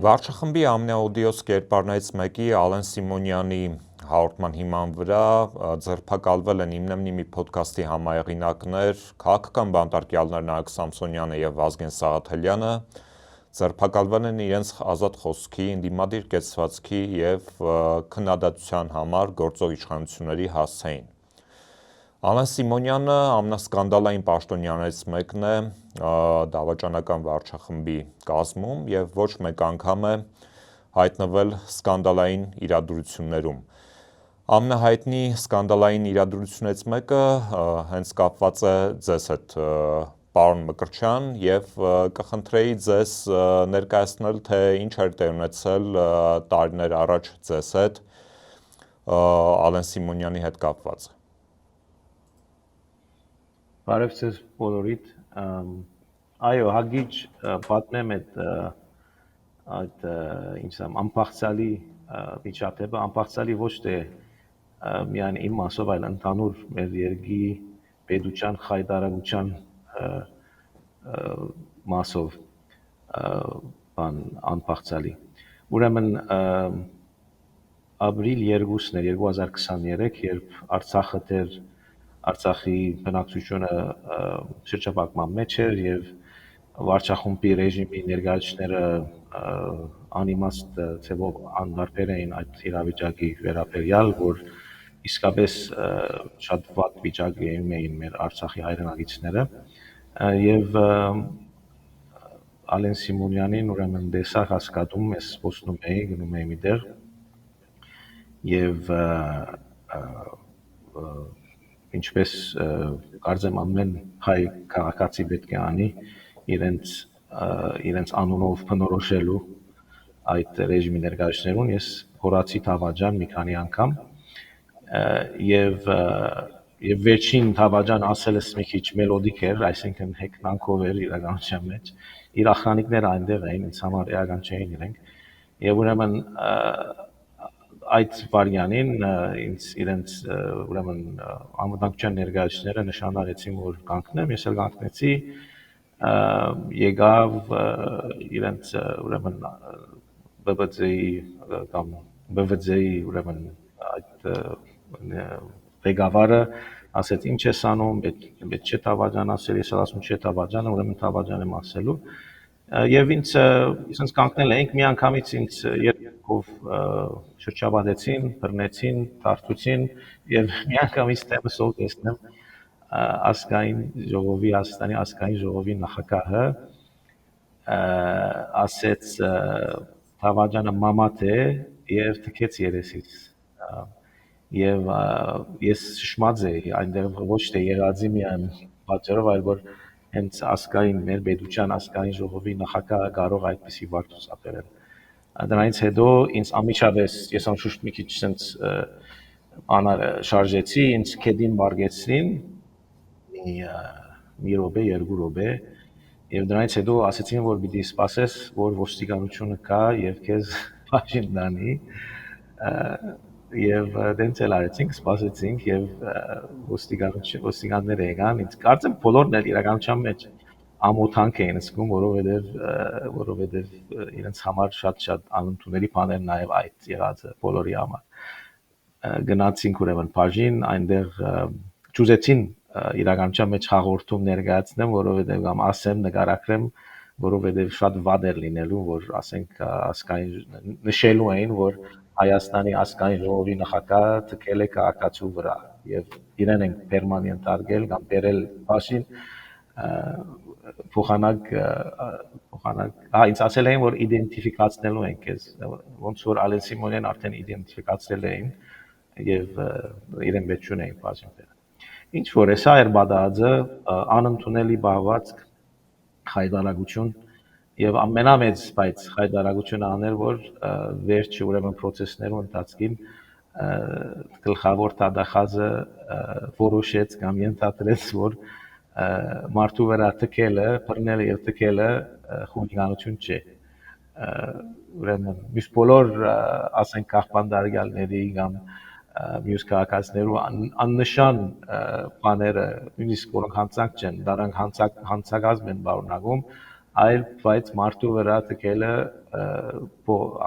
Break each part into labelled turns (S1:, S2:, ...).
S1: Վարչախմբի ամենաօդիոս կերպարներից մեկի Ալեն Սիմոնյանի հաղորդման հիման վրա ձերբակալվել են իմնեմնի մի փոդքասթի համահեղինակներ, քաղաքական բանտարկյալներ Նայք Սամսոնյանը եւ Վազգեն Սաղաթելյանը, ձերբակալվել են իրենց ազատ խոսքի, ընդդիմադիր կեցվածքի եւ քննադատության համար գործող իշխանությունների հասցեին։ Ալեն Սիմոնյանը ամենասկանդալային պաշտոնյաներից մեկն է դավաճանական վարչախմբի կազմում եւ ոչ մեկ անգամ է հայտնվել սկանդալային իրադրություններում։ Ամենահայտնի սկանդալային իրադրություններից մեկը հենց կապված է ձեզ հետ, պարոն Մկրտչյան, եւ կխնդրեի ձեզ ներկայացնել, թե ինչ էր տեղ ունեցել տարիներ առաջ ձեզ հետ Ալեն Սիմոնյանի հետ կապված։
S2: Բարև ձեզ բոլորիդ, այո, հագիչ պատմեմ այդ անփախցալի միջադեպը, անփախցալի ոչ թե միայն իմ մասով, այլ ընդհանուր մեր երկրի պետության խայտարակության մասով անփախցալի։ Ուրեմն ապրիլ 2-ն էր 2023, երբ Արցախի բնակչությունը շրջափակման մեջ էր եւ վարչախմբի ռեժիմի ներկայացուցիչները անիմաստ ձևով անդարբեր էին այդ իրավիճակի վերաբերյալ, որ իսկապես շատ վատ վիճակում էին մեր Արցախի հայրենակիցները եւ Ալեն Սիմոնյանին ուրեմն դեսա հասկանում ես ոստում էի գնում էի միտեղ եւ ինչպես կարծեմ ամեն հայ քաղաքացի պետք է անի իրենց անունով բնորոշելու այդ ռեժիմի ներկայացուցիչներուն ես հորացի Թավաջան մի քանի անգամ եւ վերջին Թավաջան ասելս մի քիչ մելոդիկ էր, այսինքն հեքնանքով էր իրականության մեջ իր ախրանիկները այնտեղ էին, ինձ համար էական չէին իրենք եւ ուրեմն այդ վարյանին իրենց ուրեմն անվտանգության ներկայացուցիչները նշանարեցին որ կանգնեմ, ես էլ կանգնեցի, եկավ իրենց ուրեմն BVD-ի ուրեմն այդ ղեկավարը ասեց ինչ ես անում, պետք չէ Թավաջան ասել, ես ասում չէ Թավաջանը, ուրեմն Թավաջան եմ ասելու եւ ինձ ասենց կանգնել էինք մի անգամից ինձ երկով շրջապատեցին, բռնեցին, դարձուցին եւ մի անգամից դեմս ով տեսնեմ ասկային ժողովի Հայաստանի ասկային ժողովի նախագահը ասեց Թավաջանը մամատ է եւ թքեց երեսից եւ ես շշմած էի այնտեղ ոչ թե եղածի միայն պատճառով այլ որ հենց ասկային մեր պետության ասկային ժողովի նախագահը կարող այդպիսի վարք ցուցաբերել դրանից հետո ինձ ամիջապես ես անշուշտ մի քիչ sense շարժեցի ինձ քեդին բարգեցրին մի րոպե երկու րոպե եւ դրանից հետո ասեցին որ պիտի սպասես որ ոստիկանությունը կա եւ քեզ բաժին տանի եւ դենց էլ արեցինք սպասեցինք եւ ոստիկանները եկան ինձ կարծեմ բոլորն էլ իրականության մեջ ամոթանք էին զգում որովհետեւ իրենց համար շատ անընդունելի բաներ նաեւ այդ եղածը բոլորի համար գնացինք ուրեմն բաժին այնտեղ ճուզեցին իրականության մեջ հաղորդում ներկայացնեմ որովհետեւ կամ ասեմ նկարագրեմ որովհետեւ շատ վատ էր լինելու որ ասենք ասկային նշելու էին որ Հայաստանի ասկային ժողովի նախագահը թքել է քաղաքացու վրա եւ իրեն են պերմանենտ արգել կամ բերել բաժին փոխանակ ինձ ասել էին որ իդենտիֆիկացնելու են քեզ ոնց որ Ալեն Սիմոնյան արդեն իդենտիֆիկացրել էին եւ իրեն վերջուն էին բաժին բերել ինչ որ էսա էր բադածը անընդունելի բաղվածք խայտարակություն եւ ամենամեծ բայց խայտարակությունը աներ որ վերջը ուրեմն process-ներու ընթացքին գլխավոր դատախազը որոշեց կամ ենթադրեց որ մարդու վրա թքելը, բռնելը եւ թքելը խուլիգանություն չէ ուրեմն մյուս բոլոր ասենք քաղաքապետարյանների կամ մյուս քաղաքացիներու աննշան բաները նույնիսկ որոնք հանցանք չեն, դրանք հանցագազմ են բարունակում այլ բայց մարդու վրա տկելը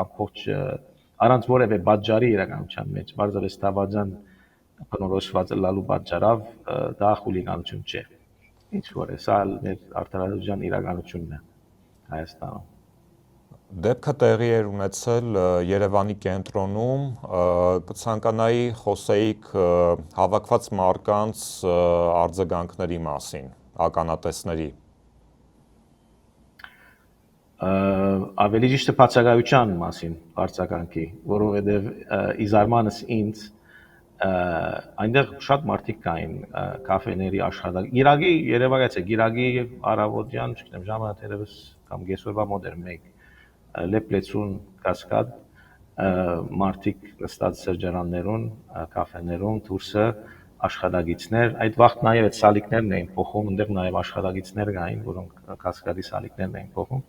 S2: ամբողջ առանց որևէ բաժարի իրականության մեջ բարձրացած դավաճան բնորոշված լալու պատճառով դա խուլիգանություն չէ։ Ինչ որ է, սա մեր արտադրության իրականությունն է Հայաստանում։
S1: Դեպքը տեղի էր ունեցել Երևանի կենտրոնում, կցանկանայի խոսեիք հավաքված մարդկանց արձագանքների մասին, ականատեսների։
S2: Ավելի ճիշտ է բացակայության մասին արձագանքի, որովհետև իզարմանս ինձ այնտեղ շատ մարդիկ կային կաֆեների աշխատակ։ Գիրագի Երևանից է, Գիրագի առավոտյան, չգիտեմ, ժամը թերևս կամ կեսօրվա մոտ էր 1 լեփլեցուն կասկադ մարդիկ նստած սրճարաններուն, կաֆեներում, դուրսը աշխատագիցներ, այդ վաղ նաև այդ սալիկներն էին փոխում, այնտեղ նաև աշխատագիցներ կային, որոնք կասկադի սալիկներն էին փոխում։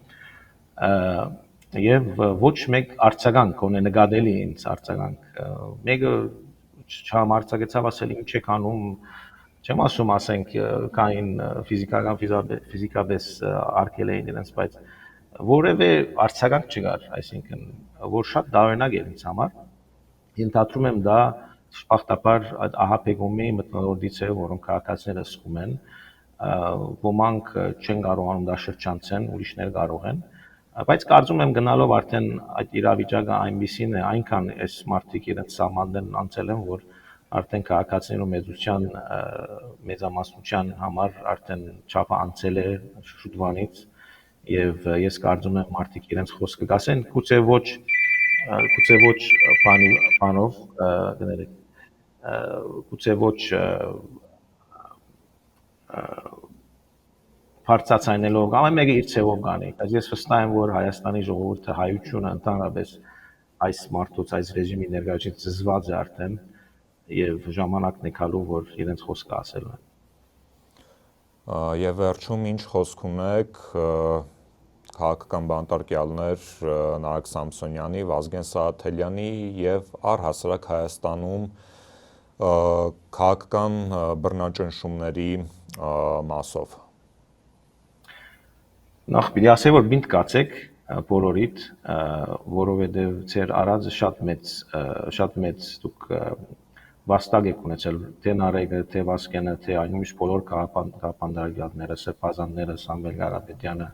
S2: Եվ ոչ մեկ արձագանք ունե նկատելի ինձ արձագանք։ Մեկը չհամարձակեցավ ասել ինչ եք անում, չեմ ասում ասենք կային ֆիզիկական ֆիզիկապես արկել էին իրենց, բայց որևէ արձագանք չկար, այսինքն որ շատ դավերնակ էր ինձ համար։ Ենթադրում եմ դա շփախտաբար այդ ահապեգումի մտնոլորտից է, որոնք քաղաքացիները զսկում են, ոմանք չեն կարողանում դա շրջանցեն, ուրիշներ կարող են, բայց կարծում եմ գնալով արդեն այդ իրավիճակը այնպեսին է, այնքան այս մարդիկ իրենց սահմաններն անցել են, որ արդեն քաղաքացիներու մեծամասնության համար արդեն չափը անցել է շուտվանից եւ ես կարծում եմ մարդիկ իրենց խոսքը կասեն, գուցե ոչ բանով գներեք, գուցե ոչ բարձրացնելով կամ մեկը իր ցևով կանի, բայց ես վստահ եմ, որ Հայաստանի ժողովուրդը հայությունը ընդհանրապես այս մարդուց, այս ռեժիմի ներկայացուցիչ զզված է արդեն եւ ժամանակն է գալու, որ իրենց խոսքը ասելու են։
S1: Եվ վերջում ինչ խոսք ունեք քաղաքական բանտարկյալներ Նարեկ Սամսոնյանի, Վազգեն Սահաթելյանի եւ առհասարակ Հայաստանում քաղաքական բռնաճնշումների մասով։
S2: Նախ պիտի ասեմ, որ բինտ կացեք բոլորիդ, որովհետև ձեր արածը շատ մեծ դուք վաստակ եք ունեցել թե Նարեկը, թե Վազգենը, թե այն մյուս բոլոր քաղաքապետարները, Սրբազանները, Սամվել Կարապետյանը,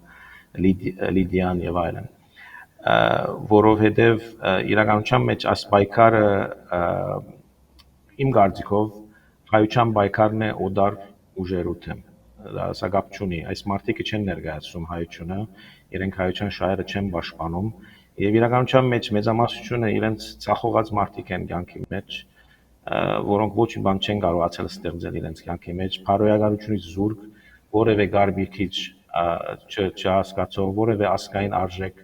S2: Լիդիան եւ այլն, որովհետև իրականության մեջ այս պայքարը իմ կարծիքով հայության պայքարն է օդար ուժերու դեմ։ Դա սակապ չունի, այս մարդիկը չեն ներկայացնում հայությունը, իրենք հայության շահերը չեն պաշտպանում եւ իրականության մեջ մեծամասնությունը իրենց ցախողած մարդիկ են կյանքի մեջ, որոնք ոչ մի բան չեն կարողացել ստեղծել իրենց կյանքի մեջ, բարոյականությունից զուրկ, որևէ գարբիքիչ չհասկացող, որևէ ասկային արժեք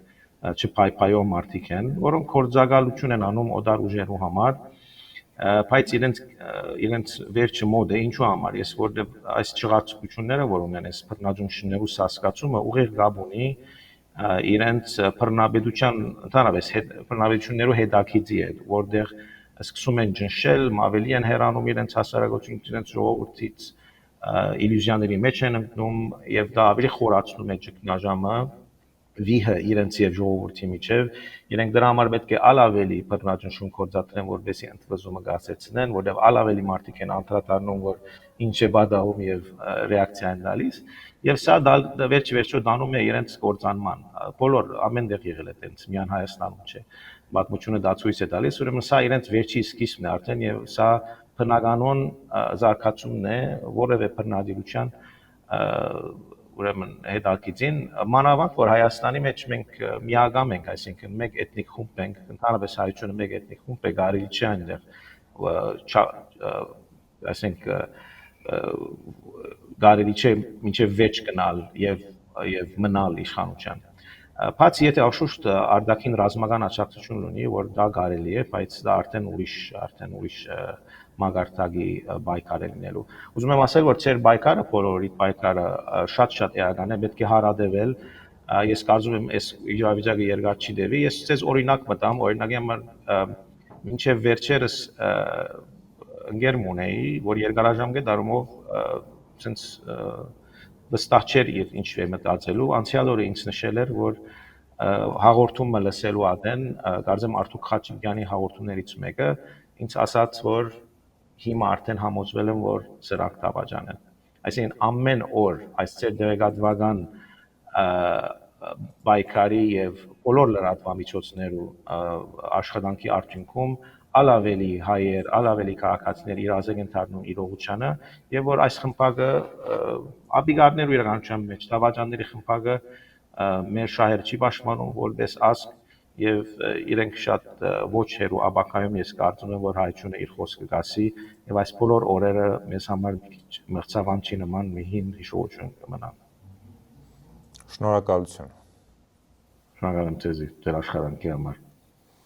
S2: չփայփայող մարդիկ են, որոնք կորձակալություն են անում օդար ուժերու համար, բայց իրենց վերջը մոտ է, ինչու համար, ես որտեղ այս չղարցությունները, որ ունեն այս բռնաճնշումներու հասկացումը ուղիղ կապ ունի իրենց բռնապետության, ընդհանրապես բռնապետություններու հետաքիծի հետ, որտեղ սկսում են ճնշել, ավելի են հեռանում իրենց հասարակությունից, իրենց ժողովրդից, իլյուզիաների մեջ են ընկնում եւ դա ավելի խորացնում է ճգնաժամը վիհը իրենց եւ ժողովրդի միջև, իրենք դրա համար պետք է ալավելի բռնաճնշում կործադրեն, որպեսզի ընդվզումը գացեցնեն, որտեղ ալավելի մարդիկ են անդրադառնում, որ ինչ է բադաղում եւ ռեակցիա են տալիս, եւ սա վերջի դանում է իրենց կործանման։ Բոլոր ամենտեղ եղել է այդպես, միայն Հայաստանում չէ։ Պատմությունը դա ցույց է տալիս, ուրեմն սա իրենց վերջի սկիզբն է արդեն եւ սա բնականon զարգացումն է որևէ բռնադիրության ուրեմն հետաքրքին մանավանդ որ Հայաստանի մեջ մենք միակամ ենք, այսինքն մեկ էթնիկ խումբ ենք, ընդհանրապես հայությունը մեկ էթնիկ խումբ է, կարելի չէ այնտեղ, այսինքն կարելի չէ մինչև վեճ գնալ եւ մնալ իշխանության։ Բացի եթե աշուշտ արդակին ռազմական աջակցություն ունի, որ դա կարելի է, բայց դա արդեն ուրիշ մագարտակի պայքար է լինելու։ Ուզում եմ ասել, որ ծեր պայքարը, բոլորի պայքարը շատ էական է, պետք է հարադեվել։ Ես կարծում եմ, այս իրավիճակը երկար չի տևի։ Ես ցեզ օրինակ մտամ, օրինակի համար մինչև վերջերս ընկերմ ունեի, որ երկարաժամկետ առումով sense վստահ չէր իր ինչ է մտածելու, անցյալ օրը ինձ նշել էր, որ հաղորդումը լսելու ադեն, կարծեմ Արթուր Խաչիկյանի հաղորդումներից մեկը ինձ ասաց, որ հիմա արդեն համոզվել եմ, որ սրանք դավաճան են։ Այսինքն ամեն օր այս ծեր դեղեկատվական բայկարի եւ բոլոր լրատվամիջոցներու աշխատանքի արդյունքում ալավելի հայեր, ալավելի քաղաքացիներ իրազեկ են դառնում իրողությանը եւ որ այս խմբակը աբիգարներու իրականության մեջ դավաճանների խմբակը մեր շահեր չի պաշտպանում որպես ազգ եւ իրենք շատ ոչ հերու աբակայում ես կարծում եմ որ հայությունը իր խոսքը գասի եւ այս բոլոր օրերը մեզ համար մրցավանքի նման մի հին հիշողություն կմնա։
S1: Շնորհակալություն։
S2: Շնորհակալ եմ ձեզ ձեր աշխատանքի համար։